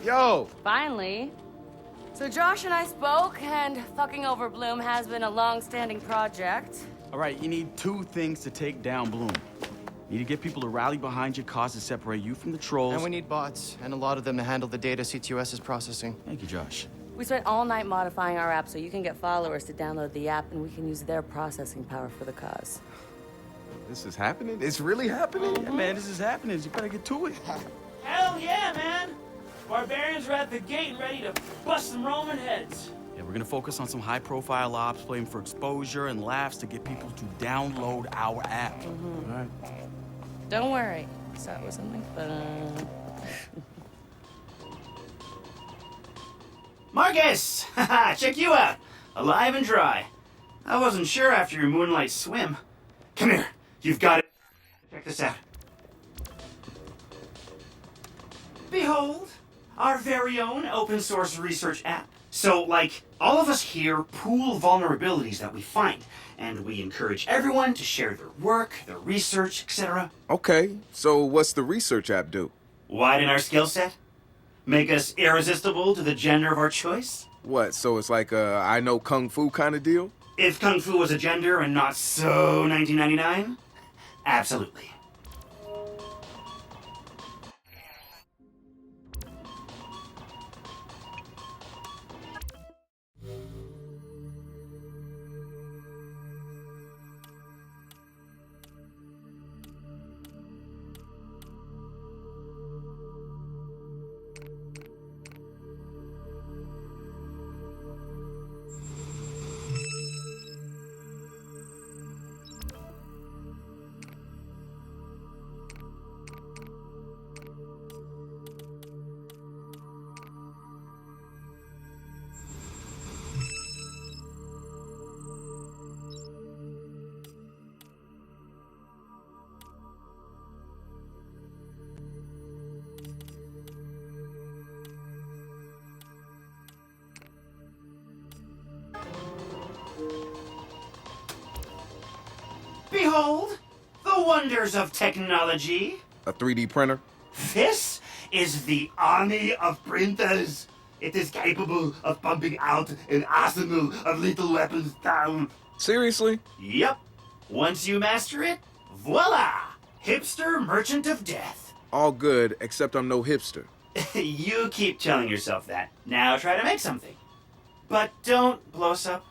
Yo! Finally. So Josh and I spoke, and fucking over Bloom has been a long-standing project. All right, you need two things to take down Bloom. You need to get people to rally behind your cause to separate you from the trolls. And we need bots, and a lot of them to handle the data CTOS is processing. Thank you, Josh. We spent all night modifying our app so you can get followers to download the app, and we can use their processing power for the cause. This is happening? It's really happening? Yeah, man, this is happening. You better get to it. Hell yeah, man! Barbarians are at the gate and ready to bust some Roman heads. Yeah, we're gonna focus on some high-profile ops, playing for exposure and laughs to get people to download our app. Mm-hmm. All right. Don't worry. So it was something fun. Marcus! Haha, check you out. Alive and dry. I wasn't sure after your moonlight swim. Come here. You've got it. Check this out. Behold, our very own open source research app. So, like, all of us here pool vulnerabilities that we find, and we encourage everyone to share their work, their research, etc. Okay, so what's the research app do? Widen our skill set? Make us irresistible to the gender of our choice? What, so it's like a I know Kung Fu kind of deal? If Kung Fu was a gender and not so 1999? Absolutely. Behold, the wonders of technology. A 3D printer? This is the army of printers. It is capable of pumping out an arsenal of lethal weapons down. Seriously? Yep. Once you master it, voila! Hipster merchant of death. All good, except I'm no hipster. You keep telling yourself that. Now try to make something. But don't blow us up.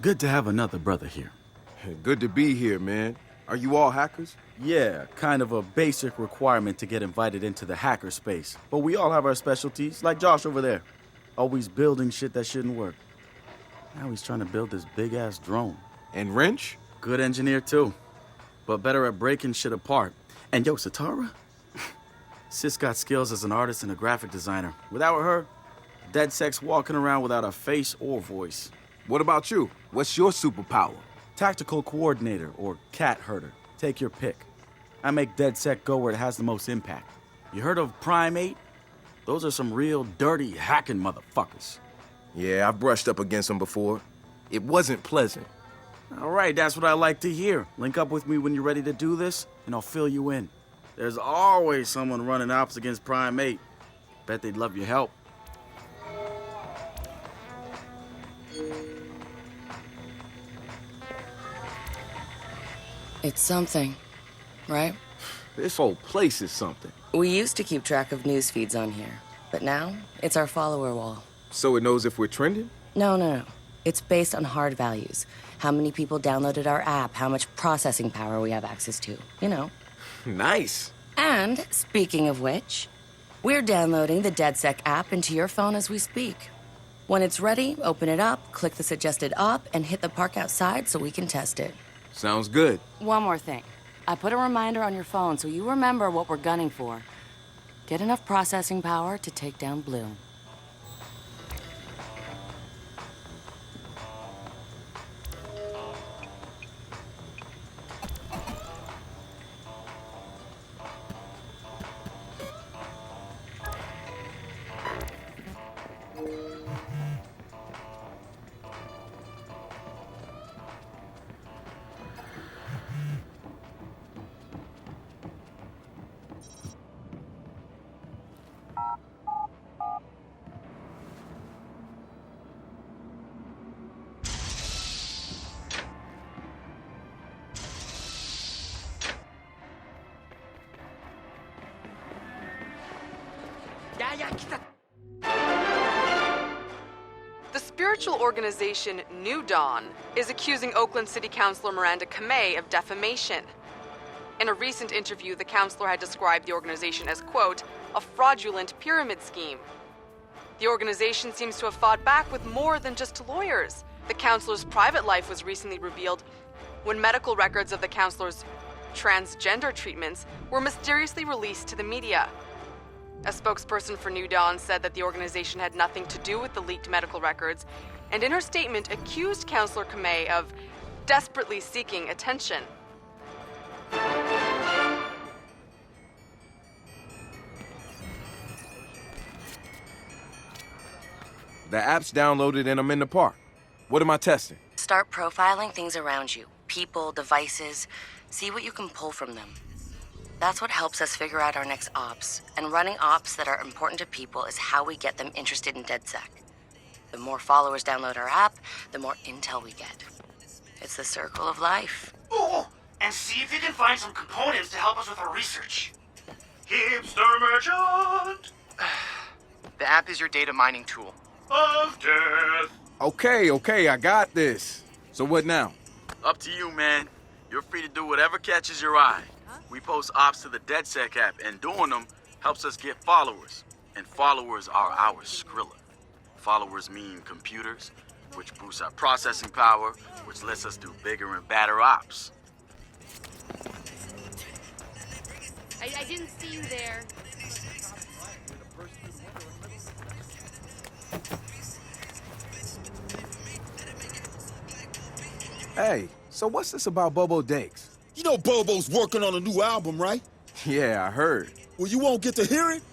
Good to have another brother here. Good to be here, man. Are you all hackers? Yeah, kind of a basic requirement to get invited into the hacker space. But we all have our specialties, like Josh over there. Always building shit that shouldn't work. Now he's trying to build this big-ass drone. And Wrench? Good engineer, too. But better at breaking shit apart. And yo, Satara? Sis got skills as an artist and a graphic designer. Without her, DedSec's walking around without a face or voice. What about you? What's your superpower? Tactical coordinator or cat herder. Take your pick. I make DedSec go where it has the most impact. You heard of Primate? Those are some real dirty hacking motherfuckers. Yeah, I've brushed up against them before. It wasn't pleasant. All right, that's what I like to hear. Link up with me when you're ready to do this, and I'll fill you in. There's always someone running ops against Primate. Bet they'd love your help. It's something, right? This whole place is something. We used to keep track of news feeds on here, but now it's our follower wall. So it knows if we're trending? No. It's based on hard values. How many people downloaded our app, how much processing power we have access to, you know. Nice. And, speaking of which, we're downloading the DedSec app into your phone as we speak. When it's ready, open it up, click the suggested op, and hit the park outside so we can test it. Sounds good. One more thing. I put a reminder on your phone so you remember what we're gunning for. Get enough processing power to take down Bloom. The spiritual organization New Dawn is accusing Oakland City Councilor Miranda Kamei of defamation. In a recent interview, the councilor had described the organization as, quote, a fraudulent pyramid scheme. The organization seems to have fought back with more than just lawyers. The councilor's private life was recently revealed when medical records of the councilor's transgender treatments were mysteriously released to the media. A spokesperson for New Dawn said that the organization had nothing to do with the leaked medical records, and in her statement accused Councilor Kamei of desperately seeking attention. The app's downloaded and I'm in the park. What am I testing? Start profiling things around you. People, devices. See what you can pull from them. That's what helps us figure out our next ops. And running ops that are important to people is how we get them interested in DedSec. The more followers download our app, the more intel we get. It's the circle of life. Ooh, and see if you can find some components to help us with our research. Hipster merchant The app is your data mining tool. of death. Okay, I got this. So what now? Up to you, man. You're free to do whatever catches your eye. We post ops to the DedSec app, and doing them helps us get followers. And followers are our Skrilla. Followers mean computers, which boosts our processing power, which lets us do bigger and badder ops. I didn't see you there. Hey, so what's this about Bobo Dakes? You know Bobo's working on a new album, right? Yeah, I heard. Well, you won't get to hear it?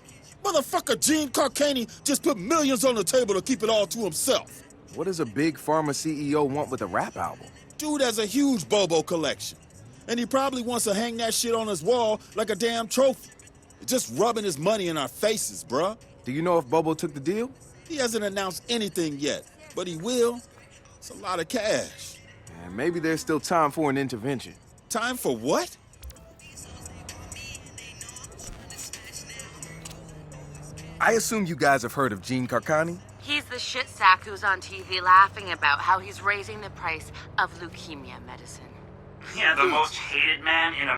Motherfucker Gene Carcani just put millions on the table to keep it all to himself. What does a big pharma CEO want with a rap album? Dude has a huge Bobo collection. And he probably wants to hang that shit on his wall like a damn trophy. Just rubbing his money in our faces, bruh. Do you know if Bobo took the deal? He hasn't announced anything yet, but he will. It's a lot of cash. And maybe there's still time for an intervention. Time for what? I assume you guys have heard of Gene Carcani? He's the shit sack who's on TV laughing about how he's raising the price of leukemia medicine. Yeah, the most hated man in